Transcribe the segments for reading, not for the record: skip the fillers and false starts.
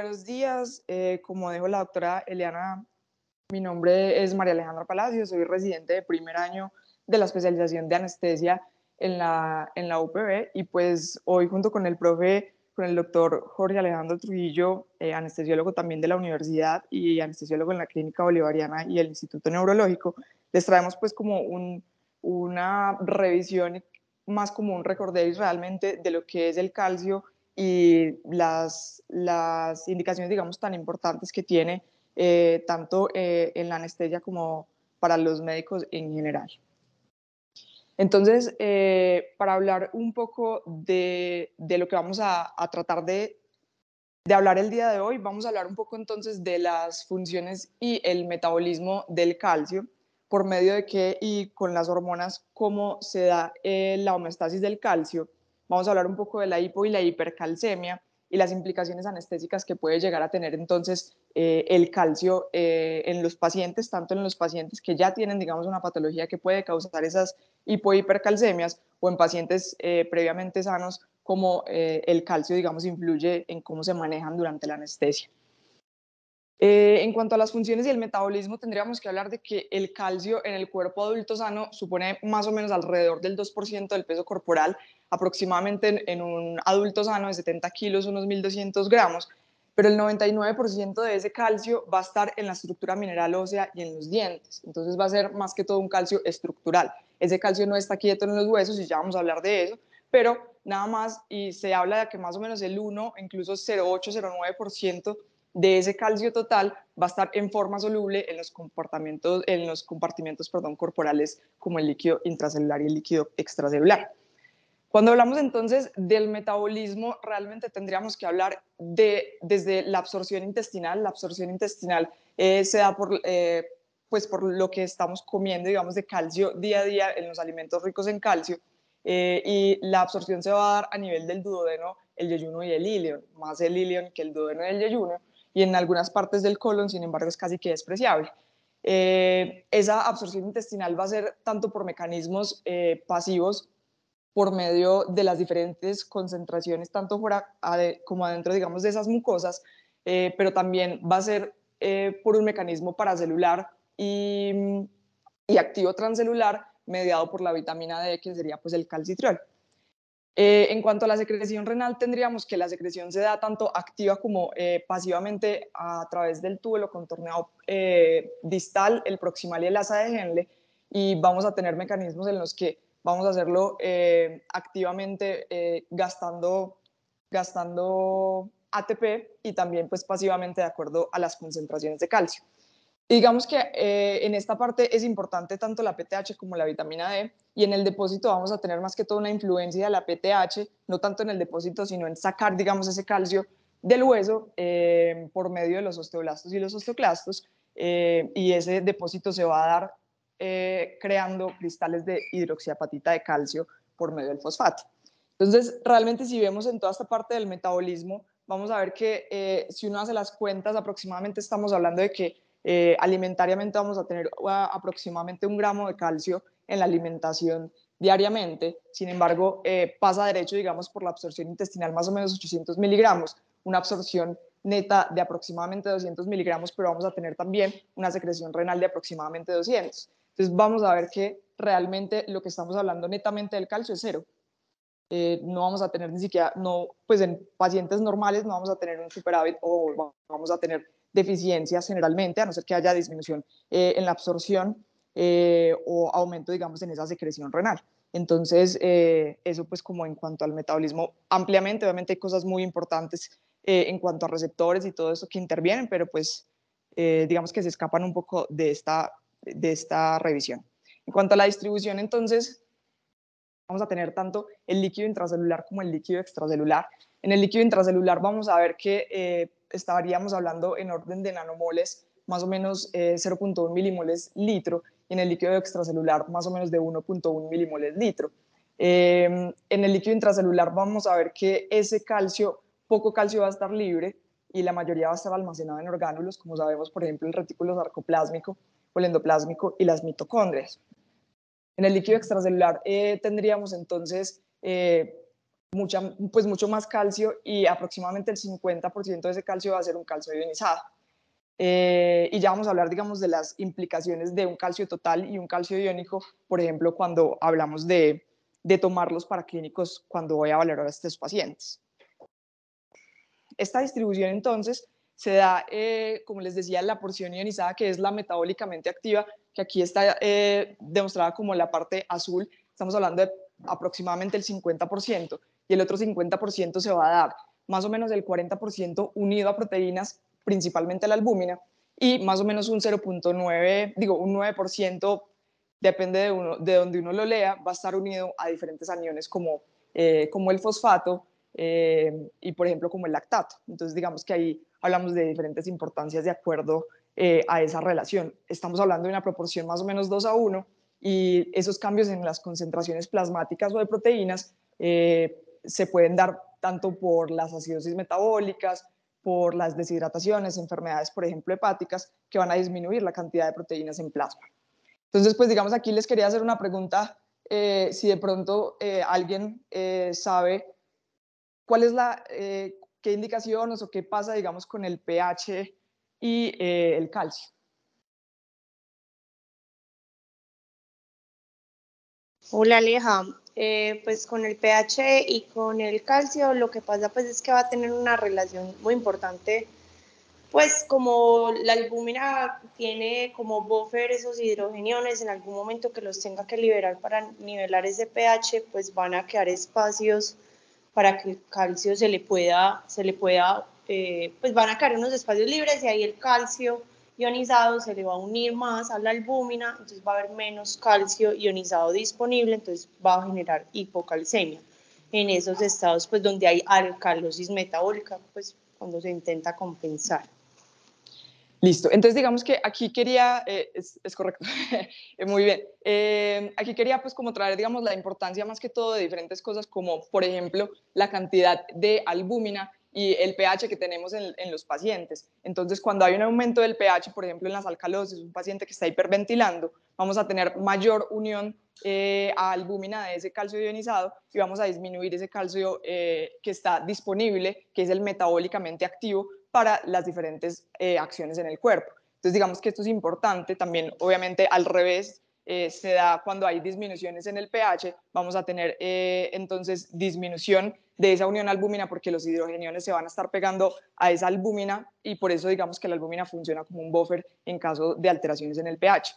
buenos días. Como dijo la doctora Eliana, mi nombre es María Alejandra Palacios, soy residente de primer año de la especialización de anestesia en la UPB y pues hoy junto con el profe, con el doctor Jorge Alejandro Trujillo, anestesiólogo también de la universidad y anestesiólogo en la Clínica Bolivariana y el Instituto Neurológico, les traemos pues como una revisión, más como un recordatorio realmente de lo que es el calcio y las indicaciones, digamos, tan importantes que tiene tanto en la anestesia como para los médicos en general. Entonces, para hablar un poco de lo que vamos a tratar de hablar el día de hoy, vamos a hablar un poco entonces de las funciones y el metabolismo del calcio, por medio de qué y con las hormonas, cómo se da la homeostasis del calcio. Vamos a hablar un poco de la hipo y la hipercalcemia y las implicaciones anestésicas que puede llegar a tener entonces el calcio en los pacientes, tanto en los pacientes que ya tienen, digamos, una patología que puede causar esas hipo y hipercalcemias o en pacientes previamente sanos, cómo el calcio, digamos, influye en cómo se manejan durante la anestesia. En cuanto a las funciones y el metabolismo, tendríamos que hablar de que el calcio en el cuerpo adulto sano supone más o menos alrededor del 2% del peso corporal, aproximadamente en un adulto sano de 70 kilos, unos 1.200 gramos, pero el 99% de ese calcio va a estar en la estructura mineral ósea y en los dientes. Entonces va a ser más que todo un calcio estructural. Ese calcio no está quieto en los huesos y ya vamos a hablar de eso, pero nada más, y se habla de que más o menos el 1, incluso 0,8-0,9% de ese calcio total va a estar en forma soluble en los compartimentos corporales, como el líquido intracelular y el líquido extracelular. Cuando hablamos entonces del metabolismo, realmente tendríamos que hablar desde la absorción intestinal. La absorción intestinal se da pues por lo que estamos comiendo, digamos, de calcio día a día en los alimentos ricos en calcio. Y la absorción se va a dar a nivel del duodeno, el yeyuno y el ilion, más el ilion que el duodeno y el yeyuno, y en algunas partes del colon, sin embargo, es casi que despreciable. Esa absorción intestinal va a ser tanto por mecanismos pasivos, por medio de las diferentes concentraciones, tanto fuera como adentro, digamos, de esas mucosas, pero también va a ser por un mecanismo paracelular y activo transcelular mediado por la vitamina D, que sería pues el calcitriol. En cuanto a la secreción renal, tendríamos que la secreción se da tanto activa como pasivamente a través del túbulo contorneado distal, el proximal y el asa de Henle, y vamos a tener mecanismos en los que vamos a hacerlo activamente gastando ATP y también pues pasivamente de acuerdo a las concentraciones de calcio. Digamos que en esta parte es importante tanto la PTH como la vitamina D, y en el depósito vamos a tener más que todo una influencia de la PTH, no tanto en el depósito, sino en sacar, digamos, ese calcio del hueso por medio de los osteoblastos y los osteoclastos, y ese depósito se va a dar creando cristales de hidroxiapatita de calcio por medio del fosfato. Entonces, realmente si vemos en toda esta parte del metabolismo, vamos a ver que si uno hace las cuentas, aproximadamente estamos hablando de que alimentariamente vamos a tener aproximadamente 1 gramo de calcio en la alimentación diariamente. Sin embargo, pasa derecho, digamos, por la absorción intestinal más o menos 800 miligramos, una absorción neta de aproximadamente 200 miligramos, pero vamos a tener también una secreción renal de aproximadamente 200. Entonces vamos a ver que realmente lo que estamos hablando netamente del calcio es cero. No vamos a tener ni siquiera, no, pues en pacientes normales no vamos a tener un superávit o vamos a tener deficiencias generalmente, a no ser que haya disminución en la absorción o aumento, digamos, en esa secreción renal. Entonces, eso pues como en cuanto al metabolismo ampliamente, obviamente hay cosas muy importantes en cuanto a receptores y todo eso que intervienen, pero pues digamos que se escapan un poco de esta revisión. En cuanto a la distribución, entonces, vamos a tener tanto el líquido intracelular como el líquido extracelular. En el líquido intracelular vamos a ver que estaríamos hablando en orden de nanomoles, más o menos 0,1 milimoles litro, y en el líquido extracelular más o menos de 1,1 milimoles litro. En el líquido intracelular vamos a ver que ese calcio, poco calcio va a estar libre y la mayoría va a estar almacenado en orgánulos, como sabemos, por ejemplo, el retículo sarcoplásmico o el endoplásmico y las mitocondrias. En el líquido extracelular tendríamos entonces pues mucho más calcio, y aproximadamente el 50% de ese calcio va a ser un calcio ionizado. Y ya vamos a hablar, digamos, de las implicaciones de un calcio total y un calcio iónico, por ejemplo, cuando hablamos de tomarlos para clínicos cuando voy a valorar a estos pacientes. Esta distribución entonces se da, como les decía, la porción ionizada, que es la metabólicamente activa, que aquí está demostrada como la parte azul. Estamos hablando de aproximadamente el 50%, y el otro 50% se va a dar más o menos el 40% unido a proteínas, principalmente a la albúmina, y más o menos un 0.9, digo, un 9%, depende de donde uno lo lea, va a estar unido a diferentes aniones como el fosfato, y por ejemplo como el lactato. Entonces digamos que ahí hablamos de diferentes importancias de acuerdo a esa relación. Estamos hablando de una proporción más o menos 2:1, y esos cambios en las concentraciones plasmáticas o de proteínas se pueden dar tanto por las acidosis metabólicas, por las deshidrataciones, enfermedades por ejemplo hepáticas, que van a disminuir la cantidad de proteínas en plasma. Entonces, pues digamos, aquí les quería hacer una pregunta, si de pronto alguien sabe cuál es qué indicaciones o qué pasa, digamos, con el pH y el calcio. Hola Aleja, pues con el pH y con el calcio lo que pasa pues es que va a tener una relación muy importante, pues como la albúmina tiene como buffer esos hidrogeniones, en algún momento que los tenga que liberar para nivelar ese pH, pues van a quedar espacios para que el calcio pues van a quedar unos espacios libres, y ahí el calcio ionizado se le va a unir más a la albúmina, entonces va a haber menos calcio ionizado disponible, entonces va a generar hipocalcemia en esos estados pues donde hay alcalosis metabólica, pues cuando se intenta compensar. Listo, entonces digamos que aquí quería, es correcto, muy bien, aquí quería pues como traer, digamos, la importancia más que todo de diferentes cosas, como por ejemplo la cantidad de albúmina y el pH que tenemos en los pacientes. Entonces, cuando hay un aumento del pH, por ejemplo en las alcalosis, un paciente que está hiperventilando, vamos a tener mayor unión a albúmina de ese calcio ionizado, y vamos a disminuir ese calcio que está disponible, que es el metabólicamente activo para las diferentes acciones en el cuerpo. Entonces, digamos que esto es importante. También, obviamente, al revés, se da cuando hay disminuciones en el pH, vamos a tener entonces disminución de esa unión albúmina, porque los hidrogeniones se van a estar pegando a esa albúmina, y por eso digamos que la albúmina funciona como un buffer en caso de alteraciones en el pH.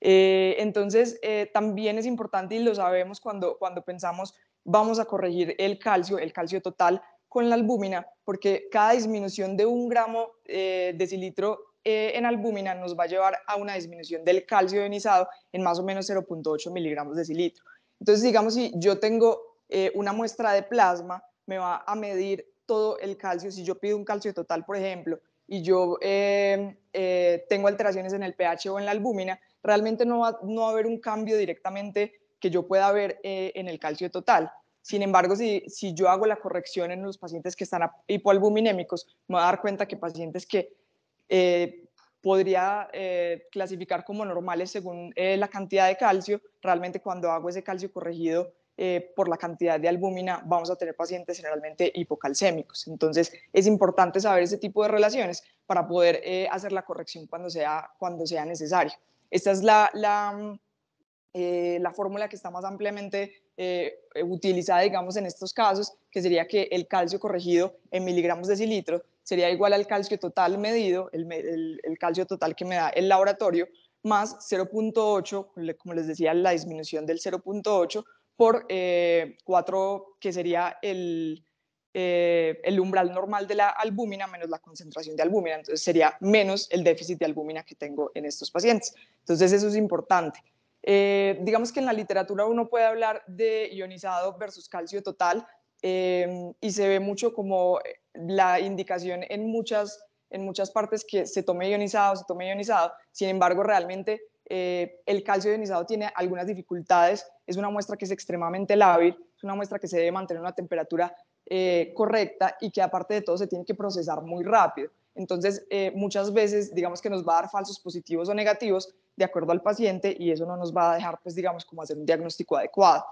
Entonces, también es importante, y lo sabemos cuando pensamos vamos a corregir el calcio total con la albúmina, porque cada disminución de 1 gramo decilitro en albúmina nos va a llevar a una disminución del calcio ionizado en más o menos 0.8 miligramos decilitro. Entonces, digamos, si yo tengo una muestra de plasma, me va a medir todo el calcio. Si yo pido un calcio total, por ejemplo, y yo tengo alteraciones en el pH o en la albúmina, realmente no va a haber un cambio directamente que yo pueda ver en el calcio total. Sin embargo, si yo hago la corrección en los pacientes que están hipoalbuminémicos, me voy a dar cuenta que pacientes que podría clasificar como normales según la cantidad de calcio, realmente cuando hago ese calcio corregido por la cantidad de albúmina, vamos a tener pacientes generalmente hipocalcémicos. Entonces, es importante saber ese tipo de relaciones para poder hacer la corrección cuando sea necesario. Esta es la fórmula que está más ampliamente utilizada, digamos, en estos casos, que sería que el calcio corregido en miligramos decilitro sería igual al calcio total medido, el calcio total que me da el laboratorio, más 0.8, como les decía, la disminución del 0.8 por 4, que sería el umbral normal de la albúmina menos la concentración de albúmina. Entonces sería menos el déficit de albúmina que tengo en estos pacientes. Entonces eso es importante. Digamos que en la literatura uno puede hablar de ionizado versus calcio total, y se ve mucho como la indicación en muchas partes que se tome ionizado. Sin embargo, realmente el calcio ionizado tiene algunas dificultades. Es una muestra que es extremadamente lábil, es una muestra que se debe mantener a una temperatura correcta, y que aparte de todo se tiene que procesar muy rápido. Entonces, muchas veces, digamos que nos va a dar falsos positivos o negativos de acuerdo al paciente, y eso no nos va a dejar, pues, digamos, como hacer un diagnóstico adecuado.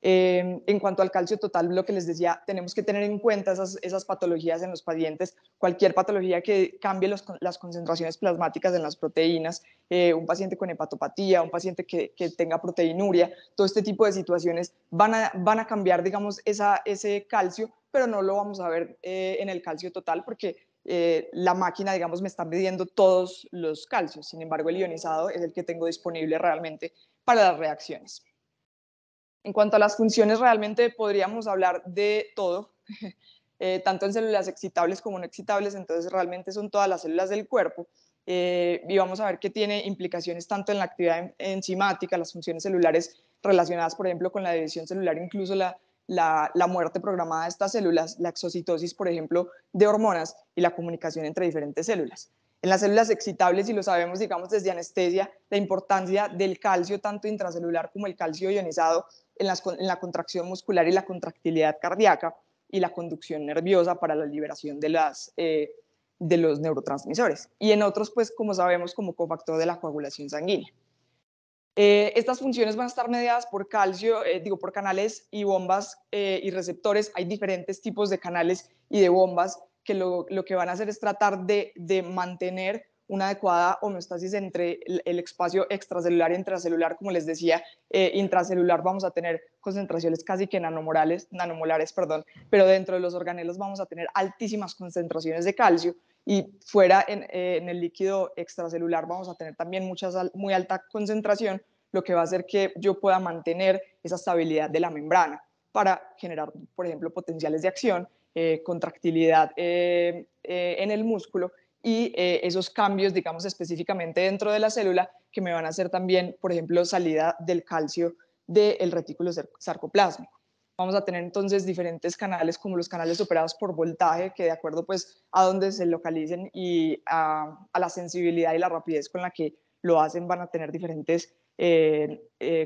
En cuanto al calcio total, lo que les decía, tenemos que tener en cuenta esas patologías en los pacientes, cualquier patología que cambie las concentraciones plasmáticas en las proteínas, un paciente con hepatopatía, un paciente que tenga proteinuria, todo este tipo de situaciones van a cambiar, digamos, ese calcio, pero no lo vamos a ver en el calcio total porque la máquina, digamos, me está midiendo todos los calcios. Sin embargo, el ionizado es el que tengo disponible realmente para las reacciones. En cuanto a las funciones, realmente podríamos hablar de todo, tanto en células excitables como no excitables, entonces realmente son todas las células del cuerpo, y vamos a ver que tiene implicaciones tanto en la actividad enzimática, las funciones celulares relacionadas, por ejemplo, con la división celular, incluso la muerte programada de estas células, la exocitosis, por ejemplo, de hormonas y la comunicación entre diferentes células. En las células excitables, y lo sabemos, digamos, desde anestesia, la importancia del calcio, tanto intracelular como el calcio ionizado, en la contracción muscular y la contractilidad cardíaca y la conducción nerviosa para la liberación de los neurotransmisores. Y en otros, pues, como sabemos, como cofactor de la coagulación sanguínea. Estas funciones van a estar mediadas por calcio, por canales y bombas y receptores. Hay diferentes tipos de canales y de bombas que lo que van a hacer es tratar de mantener una adecuada homeostasis entre el espacio extracelular y intracelular. Como les decía, intracelular vamos a tener concentraciones casi que nanomolares, pero dentro de los organelos vamos a tener altísimas concentraciones de calcio, y fuera en el líquido extracelular vamos a tener también muy alta concentración, lo que va a hacer que yo pueda mantener esa estabilidad de la membrana para generar, por ejemplo, potenciales de acción, contractilidad en el músculo y esos cambios, digamos, específicamente dentro de la célula que me van a hacer también, por ejemplo, salida del calcio del retículo sarcoplásmico. Vamos a tener entonces diferentes canales como los canales operados por voltaje, que de acuerdo pues a donde se localicen y a la sensibilidad y la rapidez con la que lo hacen van a tener diferentes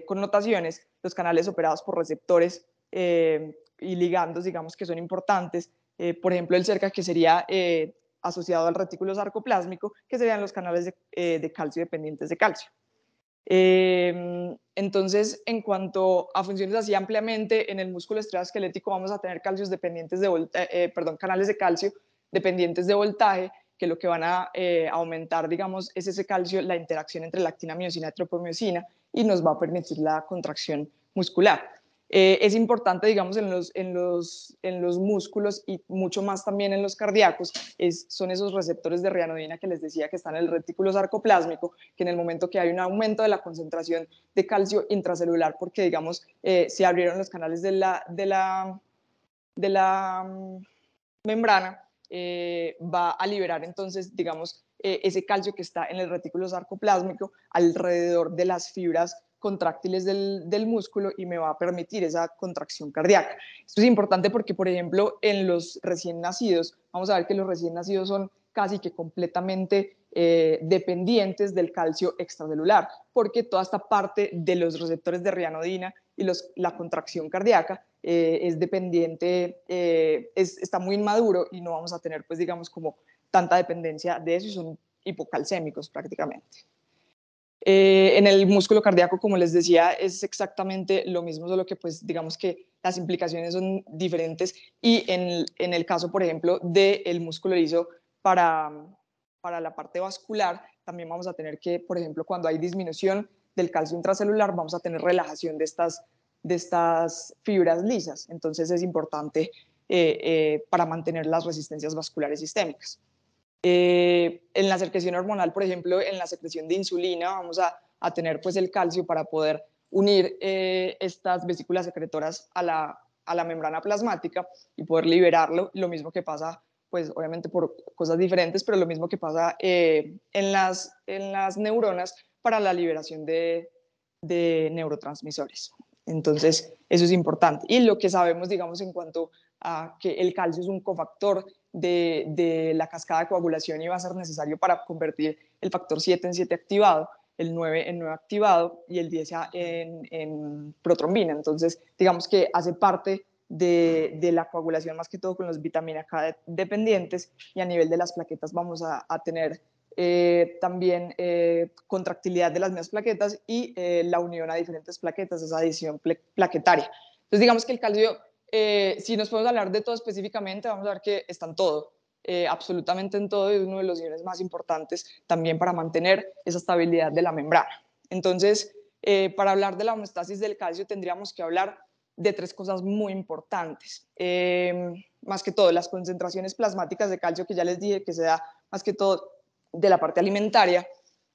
connotaciones. Los canales operados por receptores y ligandos, digamos, que son importantes. Por ejemplo, el cerca, que sería asociado al retículo sarcoplásmico, que serían los canales de calcio dependientes de calcio. Entonces, en cuanto a funciones así ampliamente, en el músculo estriado-esquelético vamos a tener canales de calcio dependientes de voltaje, que lo que van a aumentar, digamos, es ese calcio, la interacción entre lactina, miosina y tropomiosina, y nos va a permitir la contracción muscular. Es importante, digamos, en los músculos y mucho más también en los cardíacos, son esos receptores de rianodina que les decía que están en el retículo sarcoplásmico, que en el momento que hay un aumento de la concentración de calcio intracelular, porque, digamos, se abrieron los canales de la membrana, va a liberar entonces, digamos, ese calcio que está en el retículo sarcoplásmico alrededor de las fibras contráctiles del músculo y me va a permitir esa contracción cardíaca. Esto es importante porque, por ejemplo, en los recién nacidos, vamos a ver que los recién nacidos son casi que completamente dependientes del calcio extracelular, porque toda esta parte de los receptores de rianodina y la contracción cardíaca es dependiente, está muy inmaduro y no vamos a tener, pues, digamos, como tanta dependencia de eso, y son hipocalcémicos prácticamente. En el músculo cardíaco, como les decía, es exactamente lo mismo, solo que, pues, digamos que las implicaciones son diferentes, y en el caso, por ejemplo, del músculo liso para la parte vascular, también vamos a tener que, por ejemplo, cuando hay disminución del calcio intracelular, vamos a tener relajación de estas fibras lisas. Entonces es importante para mantener las resistencias vasculares sistémicas. En la secreción hormonal, por ejemplo, en la secreción de insulina, vamos a tener pues el calcio para poder unir estas vesículas secretoras a la membrana plasmática y poder liberarlo. Lo mismo que pasa, pues obviamente por cosas diferentes, pero lo mismo que pasa en las neuronas para la liberación de neurotransmisores. Entonces, eso es importante. Y lo que sabemos, digamos, en cuanto a que el calcio es un cofactor de la cascada de coagulación y va a ser necesario para convertir el factor 7 en 7 activado, el 9 en 9 activado y el 10 en protrombina. Entonces, digamos que hace parte de la coagulación, más que todo con los vitamina K dependientes, y a nivel de las plaquetas vamos a tener también contractilidad de las mismas plaquetas y la unión a diferentes plaquetas, esa adición plaquetaria. Entonces, digamos que el calcio, si nos podemos hablar de todo específicamente, vamos a ver que está en todo, absolutamente en todo, y es uno de los niveles más importantes también para mantener esa estabilidad de la membrana. Entonces, para hablar de la homeostasis del calcio, tendríamos que hablar de tres cosas muy importantes. Más que todo, las concentraciones plasmáticas de calcio, que ya les dije que se da más que todo de la parte alimentaria,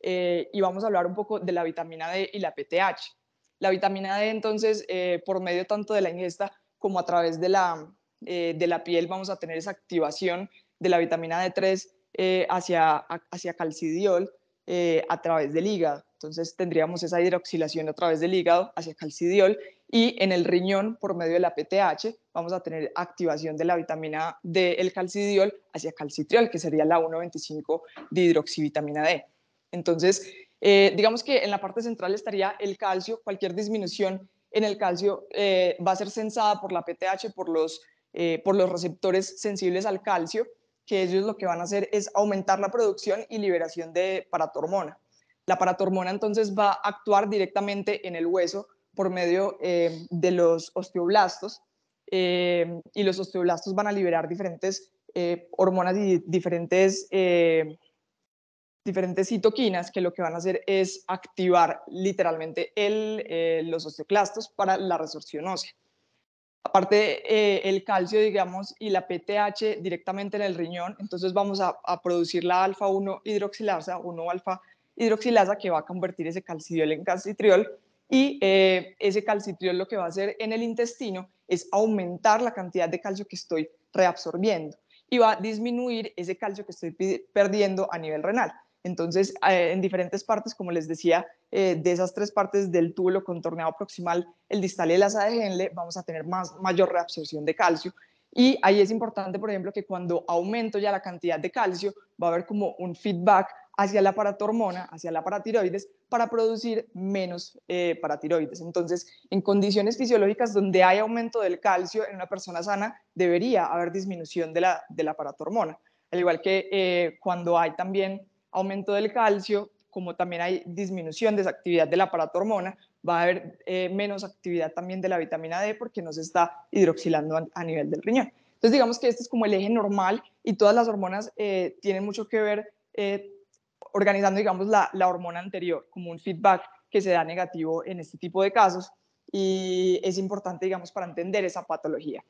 y vamos a hablar un poco de la vitamina D y la PTH. La vitamina D, entonces, por medio tanto de la ingesta como a través de la piel, vamos a tener esa activación de la vitamina D3 hacia calcidiol a través del hígado. Entonces tendríamos esa hidroxilación a través del hígado hacia calcidiol, y en el riñón, por medio de la PTH, vamos a tener activación de la vitamina D, el calcidiol, hacia calcitriol, que sería la 1,25 de hidroxivitamina D. Entonces, digamos que en la parte central estaría el calcio. Cualquier disminución en el calcio va a ser sensada por la PTH, por los receptores sensibles al calcio, que ellos lo que van a hacer es aumentar la producción y liberación de paratormona. La paratormona entonces va a actuar directamente en el hueso por medio de los osteoblastos, y los osteoblastos van a liberar diferentes hormonas y diferentes citoquinas, que lo que van a hacer es activar literalmente los osteoclastos para la resorción ósea. Aparte, el calcio, digamos, y la PTH directamente en el riñón, entonces vamos a producir la alfa-1 hidroxilasa, 1-alfa hidroxilasa, que va a convertir ese calcidiol en calcitriol, y ese calcitriol lo que va a hacer en el intestino es aumentar la cantidad de calcio que estoy reabsorbiendo, y va a disminuir ese calcio que estoy perdiendo a nivel renal. Entonces, en diferentes partes, como les decía, de esas tres partes del túbulo contorneado proximal, el distal y el asa de Henle, vamos a tener mayor reabsorción de calcio. Y ahí es importante, por ejemplo, que cuando aumento ya la cantidad de calcio, va a haber como un feedback hacia la paratormona, hacia la paratiroides, para producir menos paratiroides. Entonces, en condiciones fisiológicas donde hay aumento del calcio en una persona sana, debería haber disminución de la paratormona. Al igual que cuando hay también aumento del calcio, como también hay disminución de esa actividad de la paratormona, va a haber menos actividad también de la vitamina D, porque no se está hidroxilando a nivel del riñón. Entonces, digamos que este es como el eje normal, y todas las hormonas tienen mucho que ver organizando, digamos, la hormona anterior, como un feedback que se da negativo en este tipo de casos, y es importante, digamos, para entender esa patología.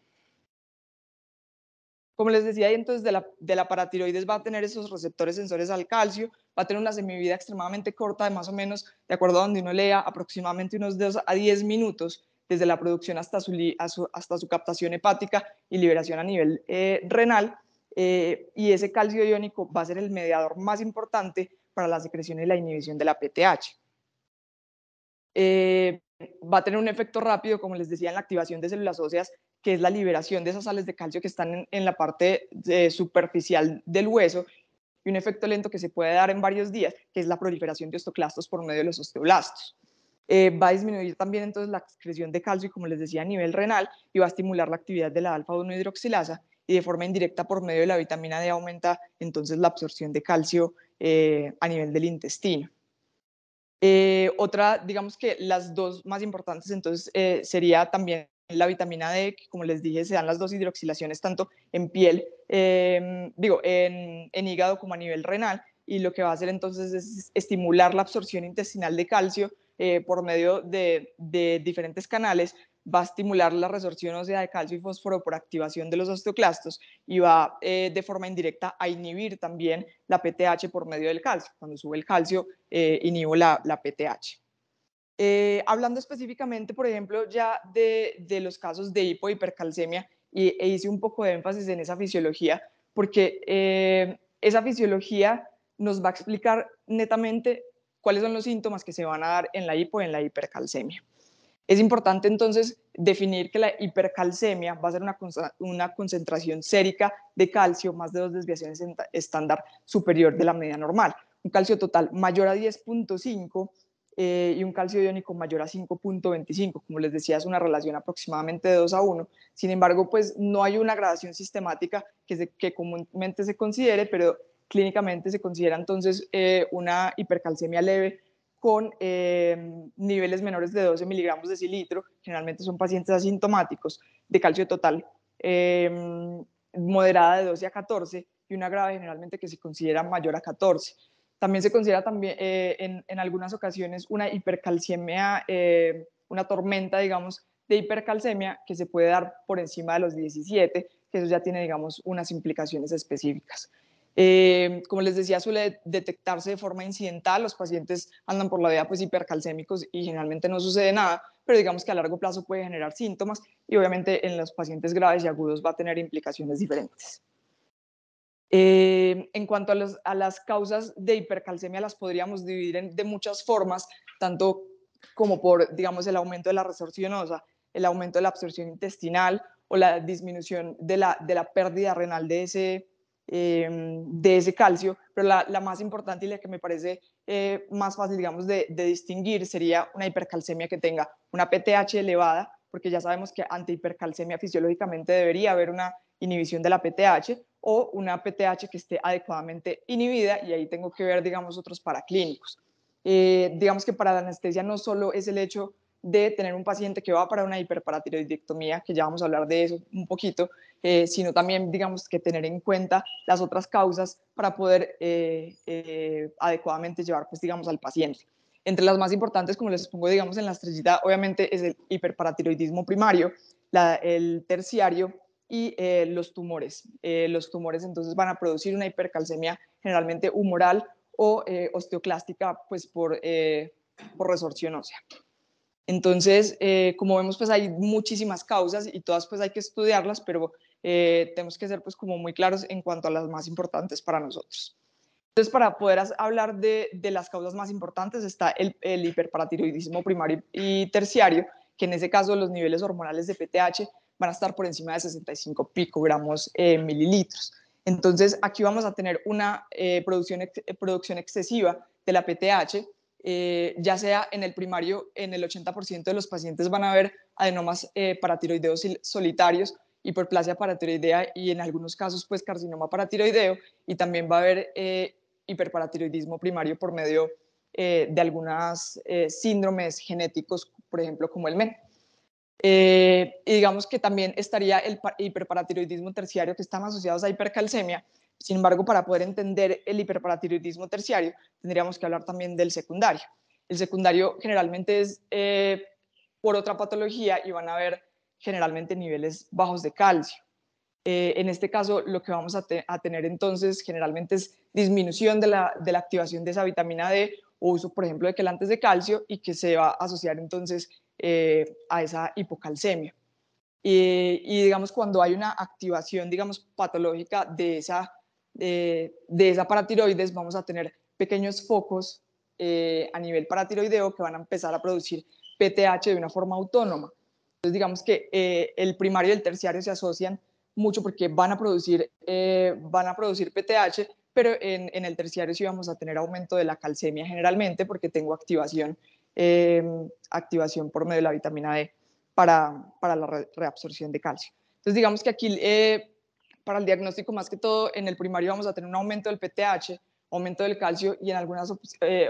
Como les decía, entonces de la paratiroides va a tener esos receptores sensores al calcio, va a tener una semivida extremadamente corta, de más o menos, de acuerdo a donde uno lea, aproximadamente unos 2 a 10 minutos, desde la producción hasta su captación hepática y liberación a nivel renal, y ese calcio iónico va a ser el mediador más importante para la secreción y la inhibición de la PTH. Va a tener un efecto rápido, como les decía, en la activación de células óseas, que es la liberación de esas sales de calcio que están en la parte superficial del hueso, y un efecto lento que se puede dar en varios días, que es la proliferación de osteoclastos por medio de los osteoblastos. Va a disminuir también entonces la excreción de calcio, como les decía, a nivel renal, y va a estimular la actividad de la alfa-1 hidroxilasa, y de forma indirecta por medio de la vitamina D aumenta entonces la absorción de calcio a nivel del intestino. Otra, digamos que las dos más importantes entonces sería también la vitamina D, que como les dije se dan las dos hidroxilaciones tanto en piel, en hígado como a nivel renal, y lo que va a hacer entonces es estimular la absorción intestinal de calcio por medio de diferentes canales. Va a estimular la resorción ósea de calcio y fósforo por activación de los osteoclastos, y va de forma indirecta a inhibir también la PTH por medio del calcio. Cuando sube el calcio, inhibo la PTH. Hablando específicamente, por ejemplo, ya de los casos de hipohipercalcemia, e hice un poco de énfasis en esa fisiología, porque esa fisiología nos va a explicar netamente cuáles son los síntomas que se van a dar en la hipo y en la hipercalcemia. Es importante entonces definir que la hipercalcemia va a ser una concentración sérica de calcio, más de 2 desviaciones estándar superior de la media normal. Un calcio total mayor a 10,5 y un calcio iónico mayor a 5,25. Como les decía, es una relación aproximadamente de 2 a 1. Sin embargo, pues no hay una gradación sistemática que comúnmente se considere, pero clínicamente se considera entonces una hipercalcemia leve con niveles menores de 12 miligramos de cilitro, generalmente son pacientes asintomáticos, de calcio total, moderada de 12 a 14 y una grave generalmente que se considera mayor a 14. También se considera también, en algunas ocasiones una hipercalcemia, una tormenta, digamos, de hipercalcemia que se puede dar por encima de los 17, que eso ya tiene, digamos, unas implicaciones específicas. Como les decía, suele detectarse de forma incidental, los pacientes andan por la vida pues hipercalcémicos y generalmente no sucede nada, pero digamos que a largo plazo puede generar síntomas y obviamente en los pacientes graves y agudos va a tener implicaciones diferentes. En cuanto a las causas de hipercalcemia, las podríamos dividir de muchas formas, tanto como por, digamos, el aumento de la resorción ósea, el aumento de la absorción intestinal o la disminución de la pérdida renal de ese calcio, pero la más importante y la que me parece más fácil, digamos, de distinguir sería una hipercalcemia que tenga una PTH elevada, porque ya sabemos que ante hipercalcemia fisiológicamente debería haber una inhibición de la PTH, o una PTH que esté adecuadamente inhibida, y ahí tengo que ver, digamos, otros paraclínicos. Digamos que para la anestesia no solo es el hecho de tener un paciente que va para una hiperparatiroidectomía, que ya vamos a hablar de eso un poquito, sino también, digamos, que tener en cuenta las otras causas para poder adecuadamente llevar, pues, digamos, al paciente. Entre las más importantes, como les pongo, digamos, en la estrellita, obviamente es el hiperparatiroidismo primario, el terciario y los tumores. Los tumores entonces van a producir una hipercalcemia generalmente humoral o osteoclástica, pues por resorción ósea. Entonces, como vemos, pues hay muchísimas causas y todas pues hay que estudiarlas, pero tenemos que ser pues como muy claros en cuanto a las más importantes para nosotros. Entonces, para poder hablar de las causas más importantes está el hiperparatiroidismo primario y terciario, que en ese caso los niveles hormonales de PTH van a estar por encima de 65 picogramos mililitros. Entonces, aquí vamos a tener una producción excesiva de la PTH, ya sea en el primario, en el 80% de los pacientes van a haber adenomas paratiroideos solitarios, hiperplasia paratiroidea y en algunos casos pues carcinoma paratiroideo, y también va a haber hiperparatiroidismo primario por medio de algunas síndromes genéticos, por ejemplo, como el MEN. Y digamos que también estaría el hiperparatiroidismo terciario, que están asociados a hipercalcemia. Sin embargo, para poder entender el hiperparatiroidismo terciario, tendríamos que hablar también del secundario. El secundario generalmente es por otra patología y van a haber generalmente niveles bajos de calcio. En este caso, lo que vamos a tener entonces generalmente es disminución de la activación de esa vitamina D o uso, por ejemplo, de quelantes de calcio, y que se va a asociar entonces a esa hipocalcemia. Y digamos, cuando hay una activación, digamos, patológica de esa paratiroides, vamos a tener pequeños focos a nivel paratiroideo que van a empezar a producir PTH de una forma autónoma. Entonces, digamos que el primario y el terciario se asocian mucho porque van a producir PTH, pero en el terciario sí vamos a tener aumento de la calcemia generalmente porque tengo activación por medio de la vitamina D para la reabsorción de calcio. Entonces, digamos que aquí para el diagnóstico, más que todo, en el primario vamos a tener un aumento del PTH, aumento del calcio y en algunas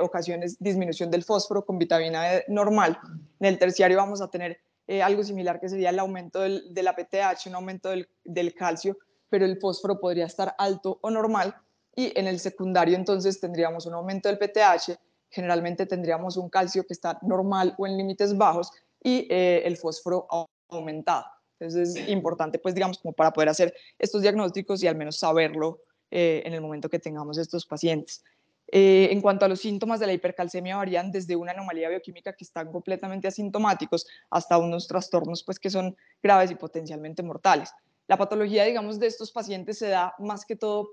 ocasiones disminución del fósforo con vitamina D normal. En el terciario vamos a tener algo similar, que sería el aumento de la PTH, un aumento del calcio, pero el fósforo podría estar alto o normal. Y en el secundario entonces tendríamos un aumento del PTH, generalmente tendríamos un calcio que está normal o en límites bajos y el fósforo aumentado. Entonces es importante, pues digamos, como para poder hacer estos diagnósticos y al menos saberlo en el momento que tengamos estos pacientes. En cuanto a los síntomas de la hipercalcemia, varían desde una anomalía bioquímica que están completamente asintomáticos hasta unos trastornos pues, que son graves y potencialmente mortales. La patología, digamos, de estos pacientes se da más que todo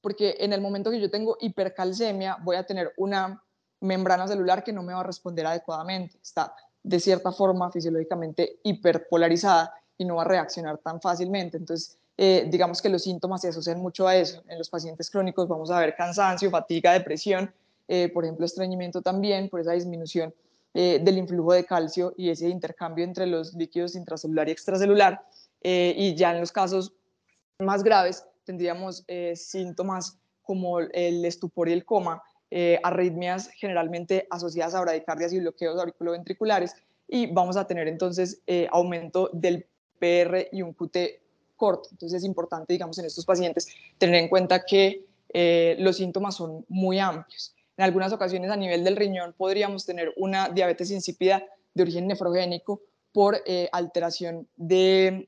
porque en el momento que yo tengo hipercalcemia voy a tener una membrana celular que no me va a responder adecuadamente. Está de cierta forma fisiológicamente hiperpolarizada y no va a reaccionar tan fácilmente. Entonces, digamos que los síntomas se asocian mucho a eso. En los pacientes crónicos vamos a ver cansancio, fatiga, depresión, por ejemplo, estreñimiento también, por esa disminución del influjo de calcio y ese intercambio entre los líquidos intracelular y extracelular. Y ya en los casos más graves tendríamos síntomas como el estupor y el coma, arritmias generalmente asociadas a bradicardias y bloqueos auriculoventriculares, y vamos a tener entonces aumento del PR y un QT corto. Entonces es importante, digamos, en estos pacientes tener en cuenta que los síntomas son muy amplios. En algunas ocasiones a nivel del riñón podríamos tener una diabetes insípida de origen nefrogénico por alteración de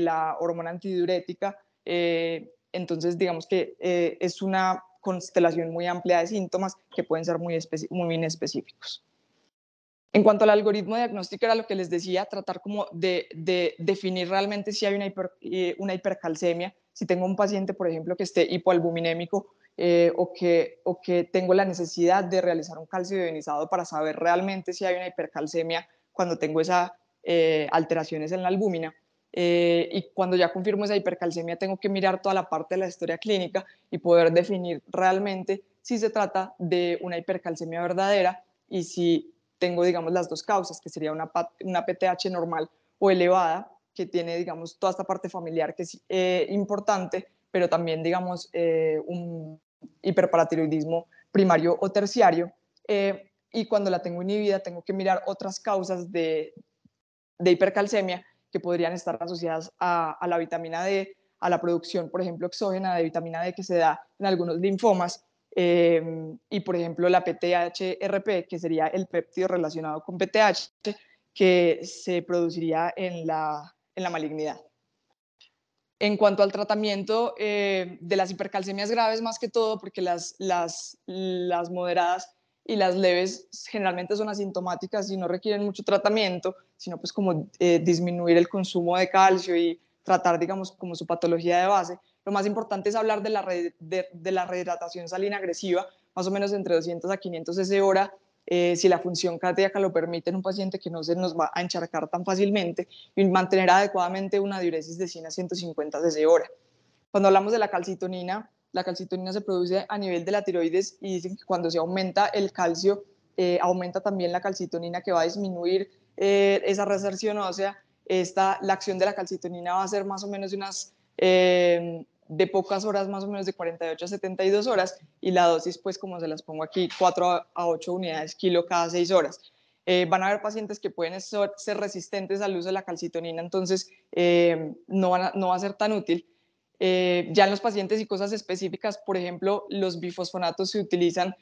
la hormona antidiurética. Entonces, digamos que es una constelación muy amplia de síntomas que pueden ser muy inespecíficos. En cuanto al algoritmo diagnóstico, era lo que les decía, tratar como de definir realmente si hay una hipercalcemia, si tengo un paciente, por ejemplo, que esté hipoalbuminémico o que tengo la necesidad de realizar un calcio ionizado para saber realmente si hay una hipercalcemia cuando tengo esas alteraciones en la albúmina. Y cuando ya confirmo esa hipercalcemia, tengo que mirar toda la parte de la historia clínica y poder definir realmente si se trata de una hipercalcemia verdadera y si tengo, digamos, las dos causas, que sería una PTH normal o elevada, que tiene, digamos, toda esta parte familiar que es importante, pero también, digamos, un hiperparatiroidismo primario o terciario. Y cuando la tengo inhibida, tengo que mirar otras causas de hipercalcemia que podrían estar asociadas a la vitamina D, a la producción, por ejemplo, exógena de vitamina D que se da en algunos linfomas, y por ejemplo la PTH-RP, que sería el péptido relacionado con PTH, que se produciría en la malignidad. En cuanto al tratamiento de las hipercalcemias graves, más que todo, porque las moderadas y las leves generalmente son asintomáticas y no requieren mucho tratamiento, sino pues como disminuir el consumo de calcio y tratar, digamos, como su patología de base. Lo más importante es hablar de la rehidratación salina agresiva, más o menos entre 200 a 500 cc hora, si la función cardíaca lo permite en un paciente que no se nos va a encharcar tan fácilmente, y mantener adecuadamente una diuresis de 100 a 150 cc hora. Cuando hablamos de la calcitonina se produce a nivel de la tiroides y dicen que cuando se aumenta el calcio, aumenta también la calcitonina, que va a disminuir esa reserción ósea. La acción de la calcitonina va a ser más o menos de pocas horas, más o menos de 48 a 72 horas, y la dosis, pues como se las pongo aquí, 4 a 8 unidades kilo cada 6 horas. Van a haber pacientes que pueden ser resistentes al uso de la calcitonina, entonces no va a ser tan útil. Ya en los pacientes y cosas específicas, por ejemplo, los bifosfonatos se utilizan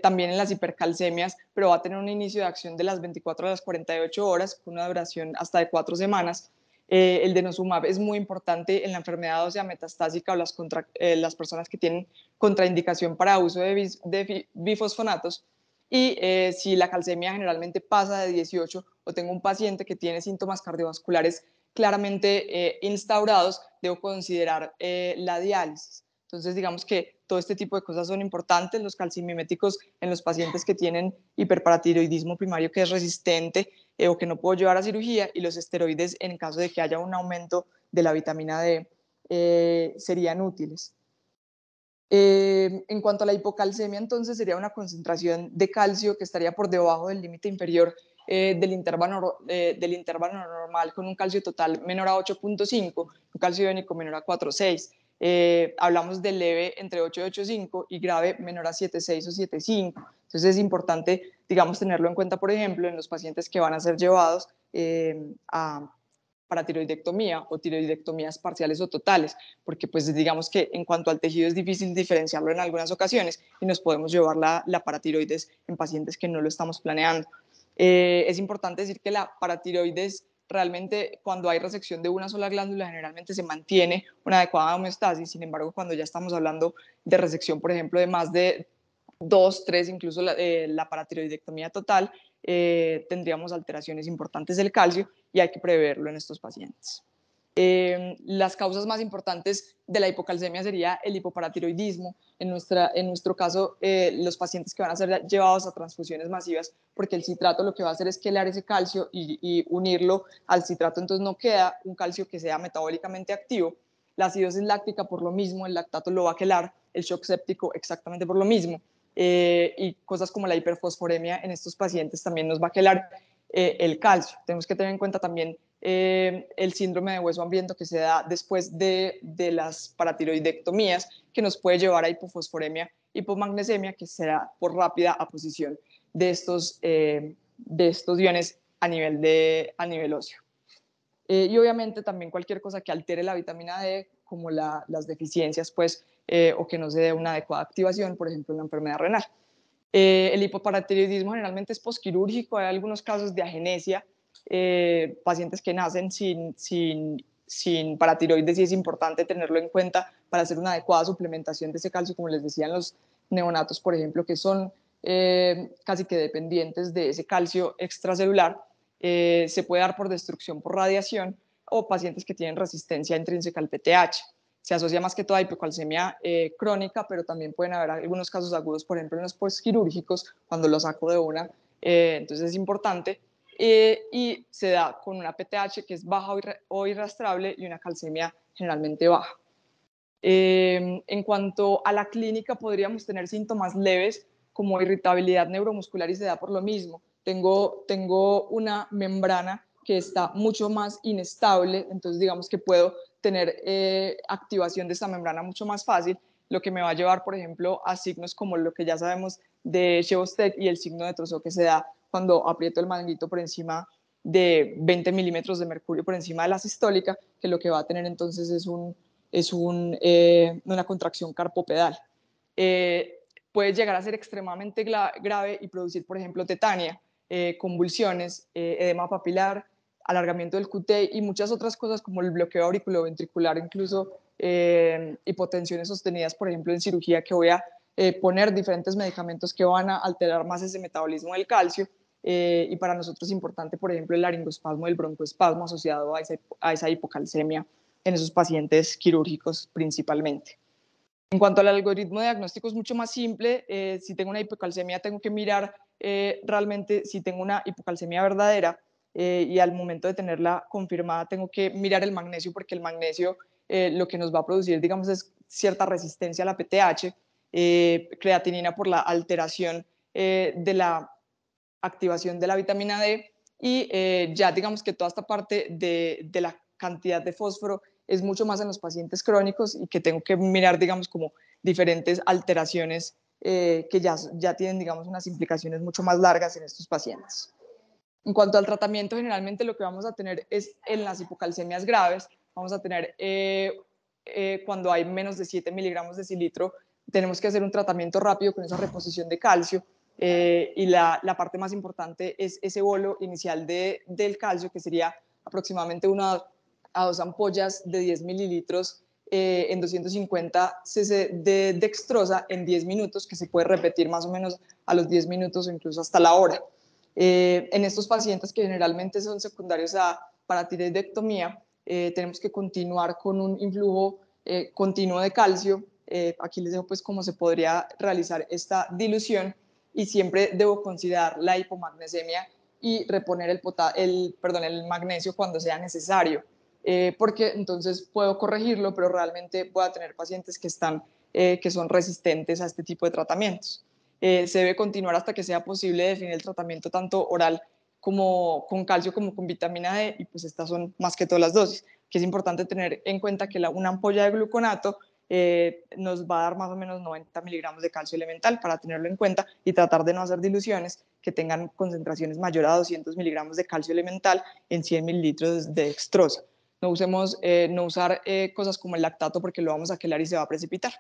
también en las hipercalcemias, pero va a tener un inicio de acción de las 24 a las 48 horas, con una duración hasta de 4 semanas. El denosumab es muy importante en la enfermedad ósea metastásica o las personas que tienen contraindicación para uso de bifosfonatos. Y si la calcemia generalmente pasa de 18 o tengo un paciente que tiene síntomas cardiovasculares claramente instaurados, debo considerar la diálisis. Entonces, digamos que todo este tipo de cosas son importantes. Los calcimiméticos en los pacientes que tienen hiperparatiroidismo primario que es resistente o que no puedo llevar a cirugía, y los esteroides en caso de que haya un aumento de la vitamina D serían útiles. En cuanto a la hipocalcemia, entonces sería una concentración de calcio que estaría por debajo del límite inferior del intervalo normal, con un calcio total menor a 8.5, un calcio iónico menor a 4.6. Hablamos de leve entre 8 y 8.5 y grave menor a 7.6 o 7.5. Entonces es importante, digamos, tenerlo en cuenta, por ejemplo, en los pacientes que van a ser llevados a paratiroidectomía o tiroidectomías parciales o totales, porque pues digamos que en cuanto al tejido es difícil diferenciarlo en algunas ocasiones y nos podemos llevar la paratiroides en pacientes que no lo estamos planeando. Es importante decir que la paratiroides realmente, cuando hay resección de una sola glándula, generalmente se mantiene una adecuada homeostasis. Sin embargo, cuando ya estamos hablando de resección, por ejemplo, de más de 2, 3, incluso la paratiroidectomía total, tendríamos alteraciones importantes del calcio y hay que preverlo en estos pacientes. Las causas más importantes de la hipocalcemia sería el hipoparatiroidismo. En nuestro caso, los pacientes que van a ser llevados a transfusiones masivas, porque el citrato lo que va a hacer es quelar ese calcio y unirlo al citrato, entonces no queda un calcio que sea metabólicamente activo. La acidosis láctica por lo mismo, el lactato lo va a quelar, el shock séptico exactamente por lo mismo. Y cosas como la hiperfosforemia en estos pacientes también nos va a quelar el calcio. Tenemos que tener en cuenta también el síndrome de hueso hambriento que se da después de las paratiroidectomías, que nos puede llevar a hipofosforemia, hipomagnesemia, que se da por rápida aposición de estos iones a nivel óseo. Y obviamente también cualquier cosa que altere la vitamina D, como las deficiencias, pues, o que no se dé una adecuada activación, por ejemplo, en la enfermedad renal. El hipoparatiroidismo generalmente es posquirúrgico, hay algunos casos de agenesia, pacientes que nacen sin paratiroides, y es importante tenerlo en cuenta para hacer una adecuada suplementación de ese calcio, como les decían los neonatos, por ejemplo, que son casi que dependientes de ese calcio extracelular. Se puede dar por destrucción por radiación o pacientes que tienen resistencia intrínseca al PTH. Se asocia más que todo a hipocalcemia crónica, pero también pueden haber algunos casos agudos, por ejemplo, en los postquirúrgicos, cuando lo saco de una, entonces es importante. Y se da con una PTH que es baja o irrastrable y una calcemia generalmente baja. En cuanto a la clínica, podríamos tener síntomas leves como irritabilidad neuromuscular, y se da por lo mismo. Tengo una membrana que está mucho más inestable, entonces digamos que puedo tener activación de esta membrana mucho más fácil, lo que me va a llevar, por ejemplo, a signos como lo que ya sabemos de Chebostek y el signo de Trousseau, que se da cuando aprieto el manguito por encima de 20 milímetros de mercurio por encima de la sistólica, que lo que va a tener entonces es una contracción carpopedal. Puede llegar a ser extremadamente grave y producir, por ejemplo, tetania, convulsiones, edema papilar, alargamiento del QT y muchas otras cosas como el bloqueo auriculoventricular, incluso hipotensiones sostenidas, por ejemplo, en cirugía, que voy a poner diferentes medicamentos que van a alterar más ese metabolismo del calcio. Y para nosotros es importante, por ejemplo, el laringoespasmo, el broncoespasmo asociado a esa hipocalcemia en esos pacientes quirúrgicos principalmente. En cuanto al algoritmo de diagnóstico, es mucho más simple. Si tengo una hipocalcemia, tengo que mirar realmente si tengo una hipocalcemia verdadera, y al momento de tenerla confirmada tengo que mirar el magnesio, porque el magnesio lo que nos va a producir, digamos, es cierta resistencia a la PTH, creatinina por la alteración de la activación de la vitamina D, y ya digamos que toda esta parte de la cantidad de fósforo es mucho más en los pacientes crónicos, y que tengo que mirar, digamos, como diferentes alteraciones que ya tienen, digamos, unas implicaciones mucho más largas en estos pacientes. En cuanto al tratamiento, generalmente lo que vamos a tener es en las hipocalcemias graves, vamos a tener cuando hay menos de 7 miligramos de cilitro, tenemos que hacer un tratamiento rápido con esa reposición de calcio, y la parte más importante es ese bolo inicial del calcio, que sería aproximadamente 1 a 2 ampollas de 10 mililitros en 250 cc de dextrosa en 10 minutos, que se puede repetir más o menos a los 10 minutos o incluso hasta la hora. En estos pacientes que generalmente son secundarios a paratiroidectomía, tenemos que continuar con un influjo continuo de calcio. Aquí les dejo pues cómo se podría realizar esta dilución, y siempre debo considerar la hipomagnesemia y reponer el magnesio cuando sea necesario, porque entonces puedo corregirlo, pero realmente voy a tener pacientes que son resistentes a este tipo de tratamientos. Se debe continuar hasta que sea posible definir el tratamiento tanto oral como con calcio como con vitamina D, y pues estas son más que todas las dosis, que es importante tener en cuenta que una ampolla de gluconato nos va a dar más o menos 90 miligramos de calcio elemental, para tenerlo en cuenta y tratar de no hacer diluciones que tengan concentraciones mayores a 200 miligramos de calcio elemental en 100 mililitros de dextrosa. No usar cosas como el lactato, porque lo vamos a quelar y se va a precipitar.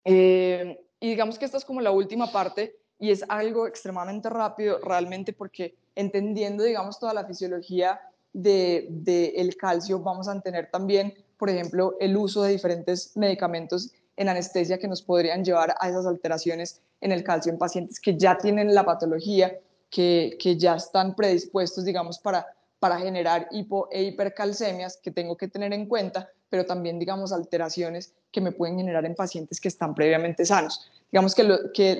Y digamos que esta es como la última parte, y es algo extremadamente rápido realmente, porque entendiendo, digamos, toda la fisiología del calcio, vamos a tener también, por ejemplo, el uso de diferentes medicamentos en anestesia que nos podrían llevar a esas alteraciones en el calcio en pacientes que ya tienen la patología, que ya están predispuestos, digamos, para generar hipo e hipercalcemias, que tengo que tener en cuenta, pero también, digamos, alteraciones que me pueden generar en pacientes que están previamente sanos. Digamos que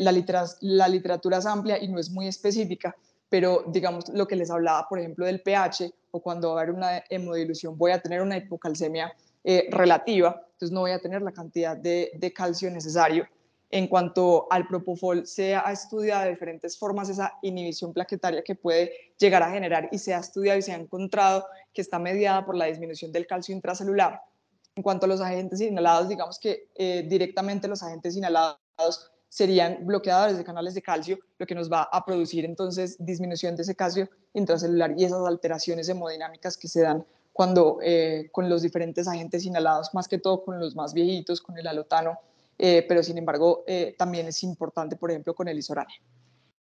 la literatura es amplia y no es muy específica, pero digamos lo que les hablaba, por ejemplo, del pH, o cuando va a haber una hemodilución voy a tener una hipocalcemia relativa, entonces no voy a tener la cantidad de calcio necesario. En cuanto al propofol, se ha estudiado de diferentes formas esa inhibición plaquetaria que puede llegar a generar y se ha estudiado y se ha encontrado que está mediada por la disminución del calcio intracelular. En cuanto a los agentes inhalados, digamos que directamente los agentes inhalados serían bloqueadores de canales de calcio, lo que nos va a producir entonces disminución de ese calcio intracelular y esas alteraciones hemodinámicas que se dan cuando con los diferentes agentes inhalados, más que todo con los más viejitos, con el alotano, pero sin embargo también es importante, por ejemplo, con el isorane.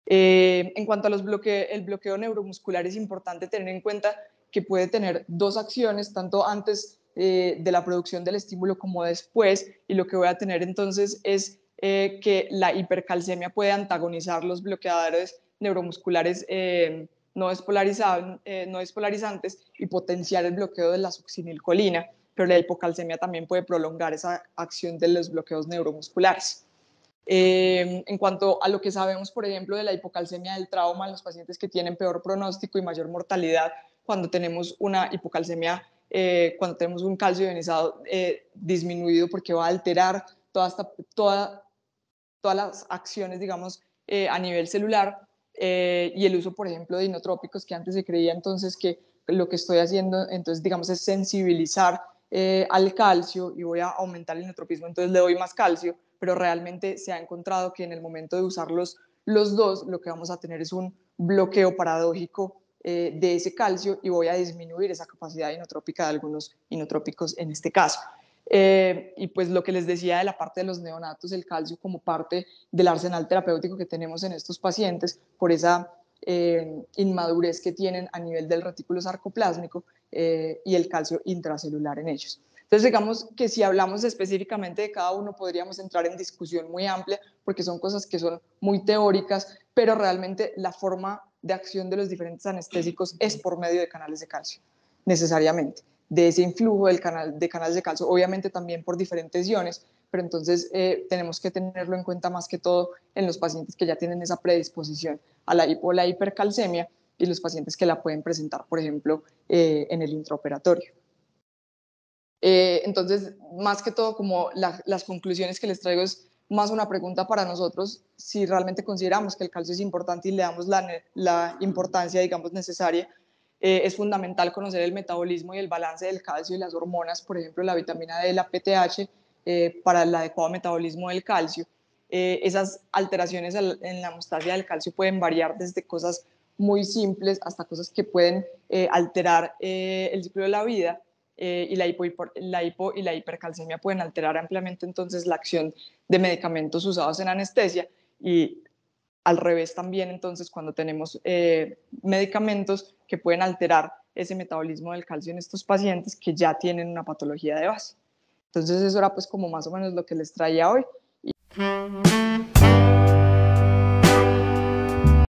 En cuanto a el bloqueo neuromuscular, es importante tener en cuenta que puede tener dos acciones, tanto antes de la producción del estímulo como después, y lo que voy a tener entonces es que la hipercalcemia puede antagonizar los bloqueadores neuromusculares no despolarizantes y potenciar el bloqueo de la succinilcolina, pero la hipocalcemia también puede prolongar esa acción de los bloqueos neuromusculares. En cuanto a lo que sabemos, por ejemplo, de la hipocalcemia del trauma en los pacientes que tienen peor pronóstico y mayor mortalidad, cuando tenemos una hipocalcemia, cuando tenemos un calcio ionizado disminuido, porque va a alterar todas las acciones, digamos, a nivel celular, y el uso, por ejemplo, de inotrópicos, que antes se creía entonces que lo que estoy haciendo, entonces, digamos, es sensibilizar al calcio y voy a aumentar el inotropismo, entonces le doy más calcio, pero realmente se ha encontrado que en el momento de usar los dos, lo que vamos a tener es un bloqueo paradójico de ese calcio y voy a disminuir esa capacidad inotrópica de algunos inotrópicos en este caso. Y pues lo que les decía de la parte de los neonatos, el calcio como parte del arsenal terapéutico que tenemos en estos pacientes por esa inmadurez que tienen a nivel del retículo sarcoplásmico y el calcio intracelular en ellos. Entonces, digamos que si hablamos específicamente de cada uno, podríamos entrar en discusión muy amplia, porque son cosas que son muy teóricas, pero realmente la forma de acción de los diferentes anestésicos es por medio de canales de calcio, necesariamente, de ese influjo de canales de calcio, obviamente también por diferentes iones, pero entonces tenemos que tenerlo en cuenta más que todo en los pacientes que ya tienen esa predisposición a la la hipercalcemia y los pacientes que la pueden presentar, por ejemplo, en el intraoperatorio. Entonces, más que todo, como las conclusiones que les traigo es más una pregunta para nosotros, si realmente consideramos que el calcio es importante y le damos la importancia, digamos, necesaria. Es fundamental conocer el metabolismo y el balance del calcio y las hormonas, por ejemplo, la vitamina D, la PTH, para el adecuado metabolismo del calcio. Esas alteraciones en la hemostasia del calcio pueden variar desde cosas muy simples hasta cosas que pueden alterar el ciclo de la vida. Y la hipo y la hipercalcemia pueden alterar ampliamente entonces la acción de medicamentos usados en anestesia y al revés también entonces cuando tenemos medicamentos que pueden alterar ese metabolismo del calcio en estos pacientes que ya tienen una patología de base. Entonces eso era pues como más o menos lo que les traía hoy.